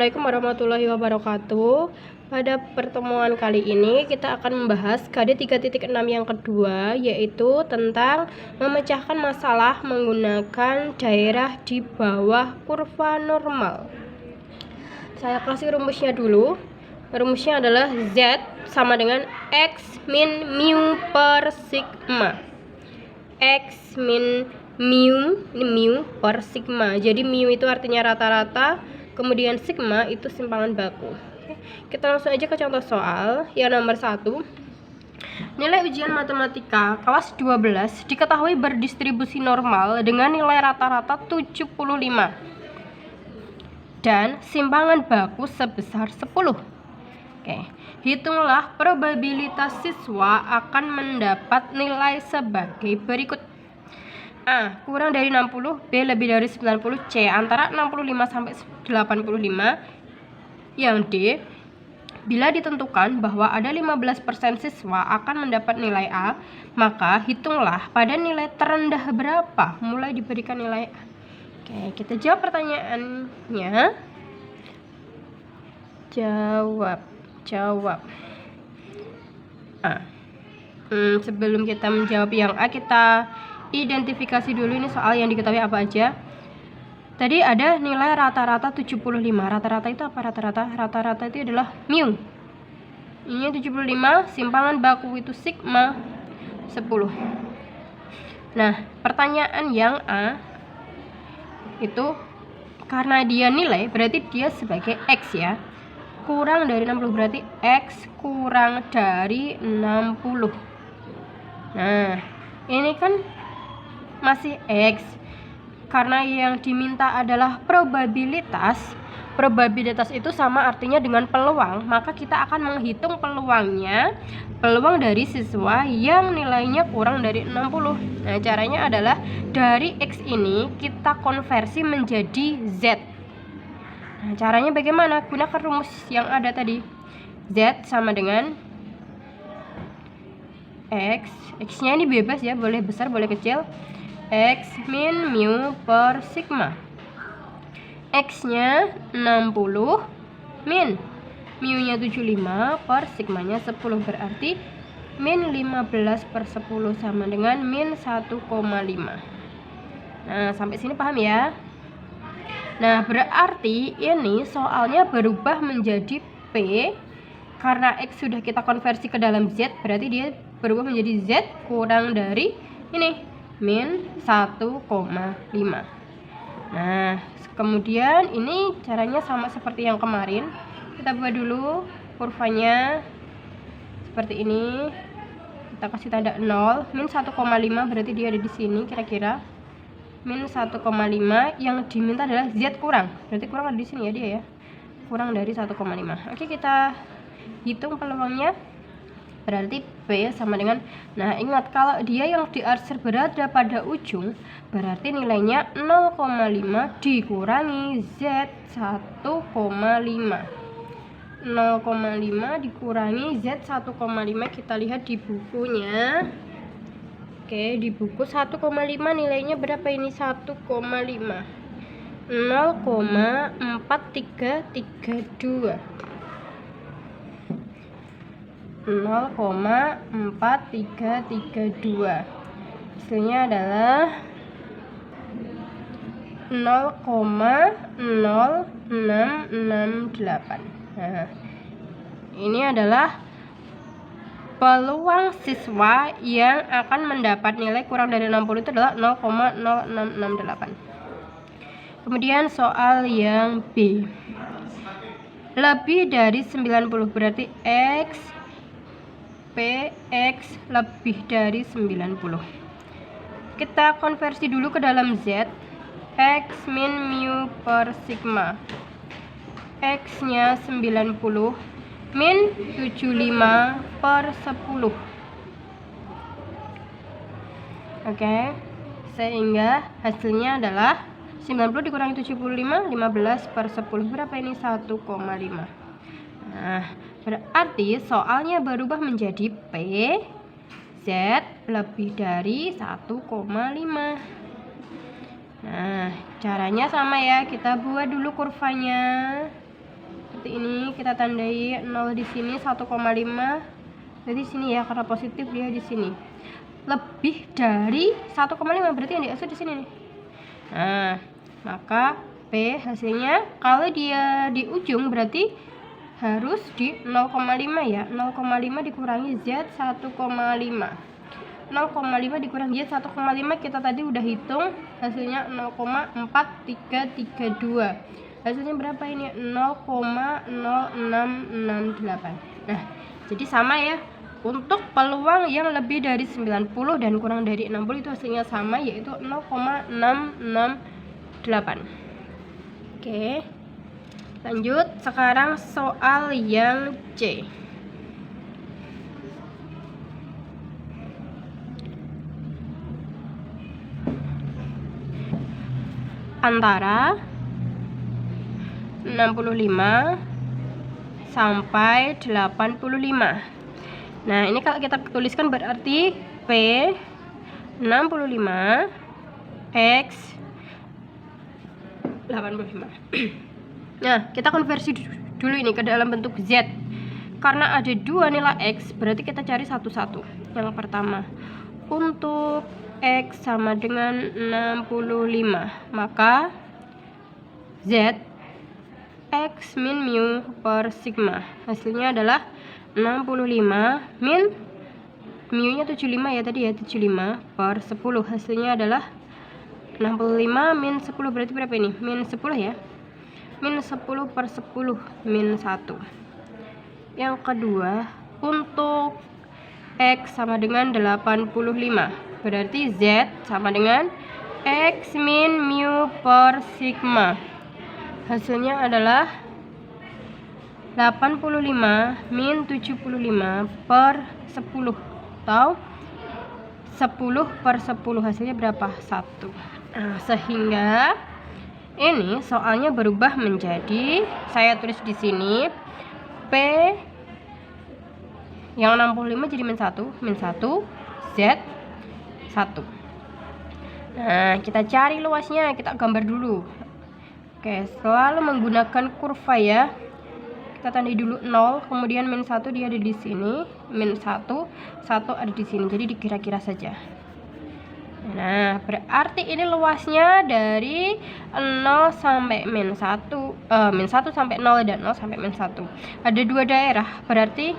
Assalamualaikum warahmatullahi wabarakatuh. Pada pertemuan kali ini kita akan membahas KD 3.6 yang kedua, yaitu tentang memecahkan masalah menggunakan daerah di bawah kurva normal. Saya kasih rumusnya dulu. Rumusnya adalah Z sama dengan X min mu per sigma. X min mu, ini mu per sigma. Jadi mu itu artinya rata-rata, kemudian sigma itu simpangan baku. Oke, kita langsung aja ke contoh soal yang nomor 1. Nilai ujian matematika kelas 12 diketahui berdistribusi normal dengan nilai rata-rata 75 dan simpangan baku sebesar 10. Oke, hitunglah probabilitas siswa akan mendapat nilai sebagai berikut. A. Kurang dari 60, B. Lebih dari 90, C. Antara 65 sampai 85, yang D. Bila ditentukan bahwa ada 15% siswa akan mendapat nilai A, maka hitunglah pada nilai terendah berapa mulai diberikan nilai A. Oke, kita jawab pertanyaannya. Jawab A. Sebelum kita menjawab yang A, kita identifikasi dulu ini soal yang diketahui apa aja. Tadi ada nilai rata-rata 75. Rata-rata itu apa rata-rata? Rata-rata itu adalah mu. Ini 75, simpangan baku itu sigma 10. Nah, pertanyaan yang A itu karena dia nilai berarti dia sebagai X ya. Kurang dari 60 berarti X kurang dari 60. Nah, ini kan masih X. Karena yang diminta adalah probabilitas. Probabilitas itu sama artinya dengan peluang, maka kita akan menghitung peluangnya, peluang dari siswa yang nilainya kurang dari 60. Nah, caranya adalah dari X ini kita konversi menjadi Z. Nah, caranya bagaimana? Gunakan rumus yang ada tadi. Z sama dengan X. X-nya ini bebas ya, boleh besar, boleh kecil. X min mu per sigma. X-nya 60 min mu-nya 75 per sigmanya 10, berarti min 15 per 10 sama dengan min 1,5. Nah, sampai sini paham ya? Nah, berarti ini soalnya berubah menjadi P. Karena X sudah kita konversi ke dalam Z, berarti dia berubah menjadi Z kurang dari ini, min 1,5. Nah, kemudian ini caranya sama seperti yang kemarin. Kita buat dulu kurvanya seperti ini. Kita kasih tanda 0, min 1,5 berarti dia ada di sini kira-kira. Min 1,5, yang diminta adalah Z kurang. Berarti kurang ada di sini ya dia ya. Kurang dari 1,5. Oke, kita hitung peluangnya. Berarti P sama dengan, nah ingat kalau dia yang diarsir berada pada ujung, berarti nilainya 0,5 dikurangi Z 1,5. 0,5 dikurangi Z 1,5, kita lihat di bukunya. Oke, di buku 1,5 nilainya berapa ini? 1,5 0,4332. 0,4332. Hasilnya adalah 0,0668. Nah, ini adalah peluang siswa yang akan mendapat nilai kurang dari 60 itu adalah 0,0668. Kemudian soal yang B. Lebih dari 90 berarti X PX lebih dari 90. Kita konversi dulu ke dalam Z. X min mu per sigma. X-nya 90 min 75 per 10. Oke, sehingga hasilnya adalah 90 dikurangi 75, 15 per 10. Berapa ini? 1,5. Nah, berarti soalnya berubah menjadi P Z lebih dari 1,5. Nah, caranya sama ya, kita buat dulu kurvanya. seperti ini, kita tandai 0 di sini 1,5. Jadi sini ya, karena positif dia di sini. Lebih dari 1,5 berarti yang diaksud di sini nih. Nah, maka P hasilnya kalau dia di ujung berarti harus di 0,5 ya. 0,5 dikurangi Z 1,5. 0,5 dikurangi Z 1,5 kita tadi udah hitung, hasilnya 0,4332. Hasilnya berapa ini? 0,0668. Nah, jadi sama ya. Untuk peluang yang lebih dari 90 dan kurang dari 60 itu hasilnya sama, yaitu 0,668. Oke. Lanjut, sekarang soal yang C. Antara 65 sampai 85. Nah, ini kalau kita tuliskan berarti P 65 X 85. Nah, kita konversi dulu ini ke dalam bentuk Z. Karena ada dua nilai X, berarti kita cari satu-satu. Yang pertama, untuk X sama dengan 65, maka Z X min mu per sigma. Hasilnya adalah 65 min mu nya 75 ya tadi ya, 75 per 10. Hasilnya adalah 65 min 10 berarti berapa ini? Min 10 ya. Min 10 per 10 min 1. Yang kedua, untuk X sama dengan 85, berarti Z sama dengan X min mu per sigma. Hasilnya adalah 85 min 75 per 10 atau 10 per 10. Hasilnya berapa? 1. Nah, sehingga ini soalnya berubah menjadi, saya tulis di sini P yang 65 jadi min 1 Z 1. Nah, kita cari luasnya, kita gambar dulu. Oke, selalu menggunakan kurva ya. Kita tandai dulu 0, kemudian min 1 dia ada di sini, min 1 ada di sini. Jadi dikira-kira saja. Nah, berarti ini luasnya dari 0 sampai min 1, min 1 sampai 0 dan 0 sampai min 1. Ada dua daerah, berarti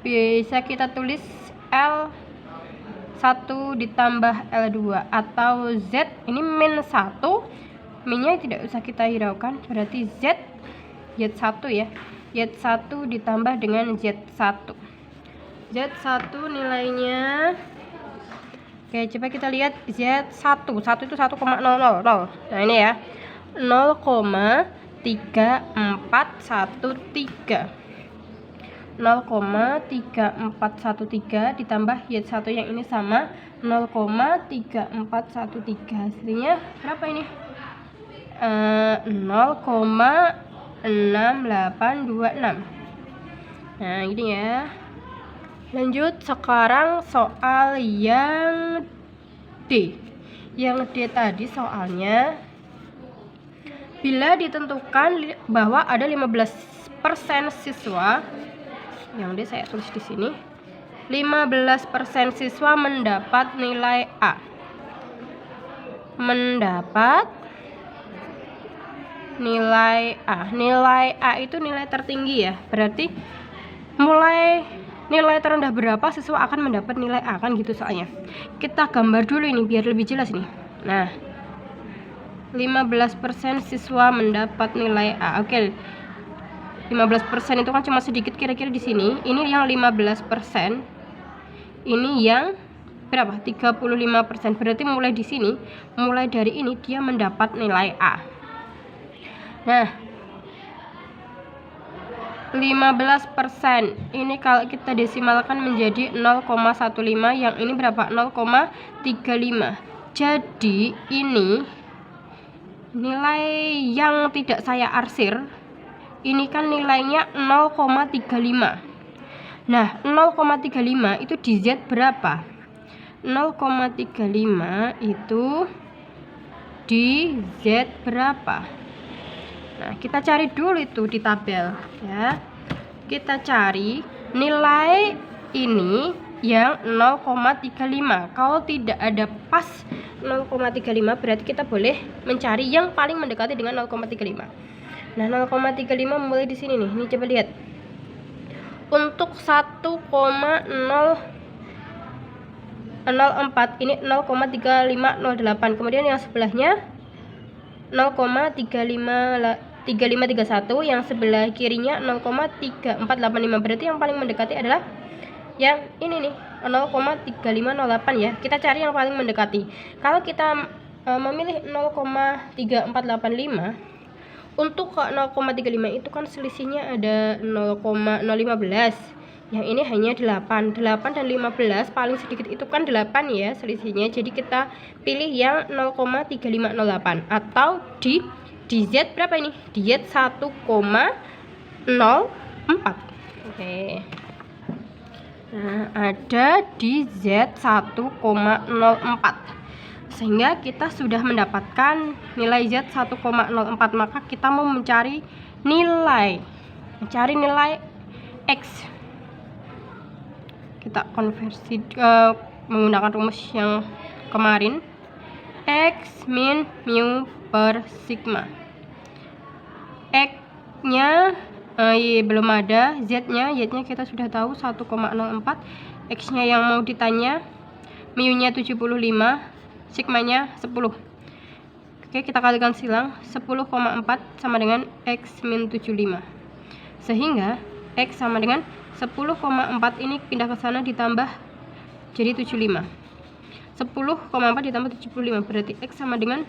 bisa kita tulis L1 ditambah L2 atau Z ini min 1, minnya tidak usah kita hiraukan, berarti Z1 ya, Z1 ditambah dengan Z1. Z1 nilainya, oke, coba kita lihat Z1 itu 1,000. Nah, ini ya, 0,3413. 0,3413 ditambah Y1 yang ini sama 0,3413. Hasilnya berapa ini? 0,6826. Nah, ini ya. Lanjut, sekarang soal yang D. Yang D tadi soalnya, bila ditentukan bahwa ada 15% siswa, yang D saya tulis di sini, 15% siswa mendapat nilai A. Mendapat nilai A. Nilai A itu nilai tertinggi ya. Berarti mulai nilai terendah berapa siswa akan mendapat nilai A, kan gitu soalnya. Kita gambar dulu ini biar lebih jelas nih. Nah, 15% siswa mendapat nilai A. Oke. 15% itu kan cuma sedikit, kira-kira di sini. Ini yang 15%. Ini yang berapa? 35%. Berarti mulai di sini, mulai dari ini dia mendapat nilai A. Nah, 15% ini kalau kita desimalkan menjadi 0,15, yang ini berapa? 0,35. Jadi ini nilai yang tidak saya arsir, ini kan nilainya 0,35. Nah, 0,35 itu di Z berapa? 0,35 itu di Z berapa? Nah, kita cari dulu itu di tabel ya. Kita cari nilai ini yang 0,35. Kalau tidak ada pas 0,35 berarti kita boleh mencari yang paling mendekati dengan 0,35. Nah, 0,35 mulai di sini nih. Ini coba lihat. Untuk 1,004 ini 0,3508. Kemudian yang sebelahnya 0,3531, yang sebelah kirinya 0,3485. Berarti yang paling mendekati adalah yang ini nih, 0,3508 ya. Kita cari yang paling mendekati. Kalau kita memilih 0,3485, untuk 0,35 itu kan selisihnya ada 0,015. Yang ini hanya 8 dan 15, paling sedikit itu kan 8 ya selisihnya. Jadi kita pilih yang 0,3508 atau di Z berapa ini? Di Z 1,04. Oke. Nah, ada di Z 1,04. Sehingga kita sudah mendapatkan nilai Z 1,04. Maka kita mau mencari nilai X. Kita konversi menggunakan rumus yang kemarin, X min mu per sigma. X nya belum ada, Z nya kita sudah tahu 1,04. X nya yang mau ditanya, mu nya 75, sigma nya 10. Oke, kita kalikan silang, 10,4 sama dengan X min 75. Sehingga X sama dengan 10,4 ini pindah ke sana ditambah jadi 75. 10,4 ditambah 75 berarti X sama dengan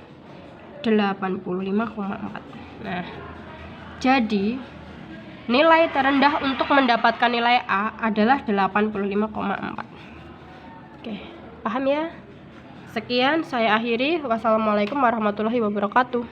85,4. Nah, jadi nilai terendah untuk mendapatkan nilai A adalah 85,4. Oke, paham ya? Sekian saya akhiri. Wassalamualaikum warahmatullahi wabarakatuh.